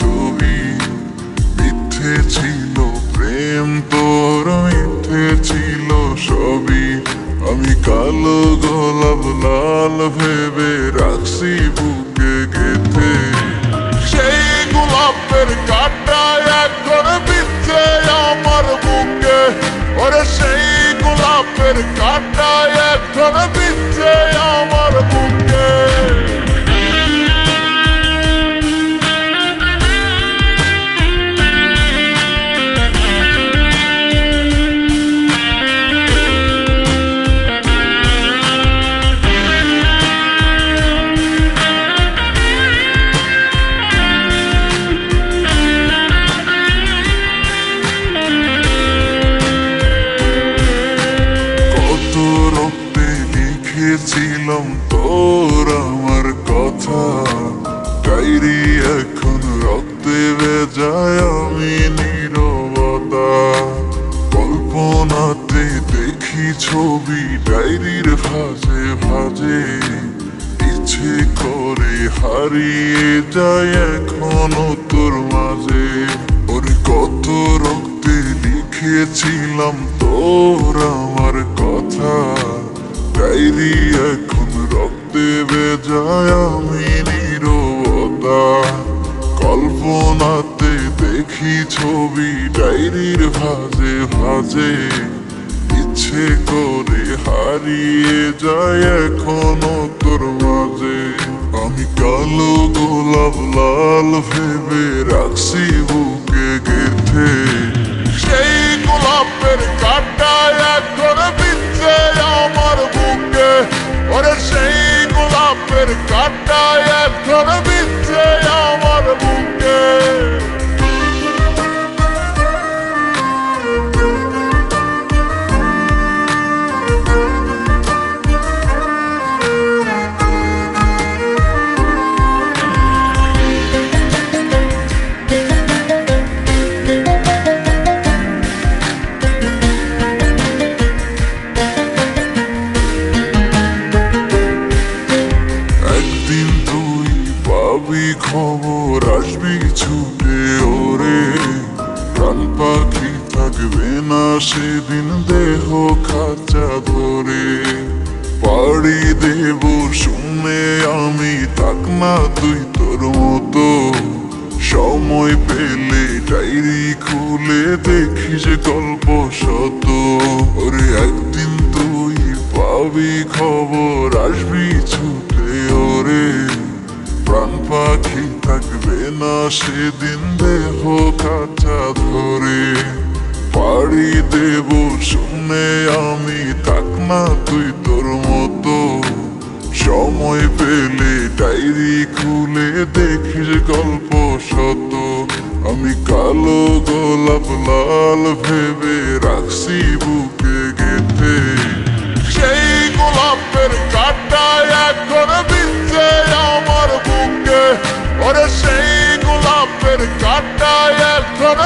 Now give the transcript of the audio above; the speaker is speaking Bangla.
ছবি। মিথ্যে ছিল প্রেম তোর, মিথ্যে ছিল সবই। আমি কালো গোলাপ লাল ভেবে রাখছি বুকে গেথে। সেই গোলাপের কাঁটা এখন বিচ্ছে আমার বুকে। ওরে সেই গোলাপের কাঁটা এখন বিচ্ছে আমার বুকে। লিখেছিলাম তোর আমার কথা, ডায়েরি এখন রক্তে ভেজায় আমি নীরবতা। কল্পনাতে দেখি ছবি ডায়েরির ভাঁজে ভাঁজে, ইচ্ছে করে হারিয়ে যায় এখনো তোর মাঝে। ওরে কত রক্তে লিখেছিলাম তোর আমার কথা, ডায়েরি এখন রক্তে ভেজায় আমি নীরবতা। কল্পনাতে দেখি ছবি ডায়েরির ভাঁজে ভাঁজে, ইচ্ছে করে হারিয়ে যায় এখনো তোর মাঝে। আমি কালো গোলাপ লাল ভেবে রাখছি বুকে গেথে। সেই গোলাপের কাঁটা এখন বিচ্ছে আমার বুকে। ওরে সেই গোলাপের কাঁটা এখন বিচ্ছে আমার বুকে। খবর আসবি ছুটে ওরে, প্রাণ পাখি থাকবে না সেদিন দেহ খাঁচা ধরে। পাড়ি দেব শুনে আমি, থাক না তুই তোর মতো। সময় পেলে ডায়েরি খুলে দেখিস গল্প শত। ওরে একদিন তুই পাবি খবর আসবি ছুটে ওরে, প্রাণ পাখি থাকবে না সেদিন দেহ কাঁচা ধরে। পাড়ি দেব শুনে আমি, থাক না তুই তোর মতো। সময় পেলে ডায়েরি খুলে দেখিস গল্প শত। আমি কালো গোলাপ লাল ভেবে রাখছি বুকে গেথে। সেই গোলাপের কাঁটা এখন বিচ্ছে আমার বুকে। ওরে সেই গোলাপের কাঁটা এখন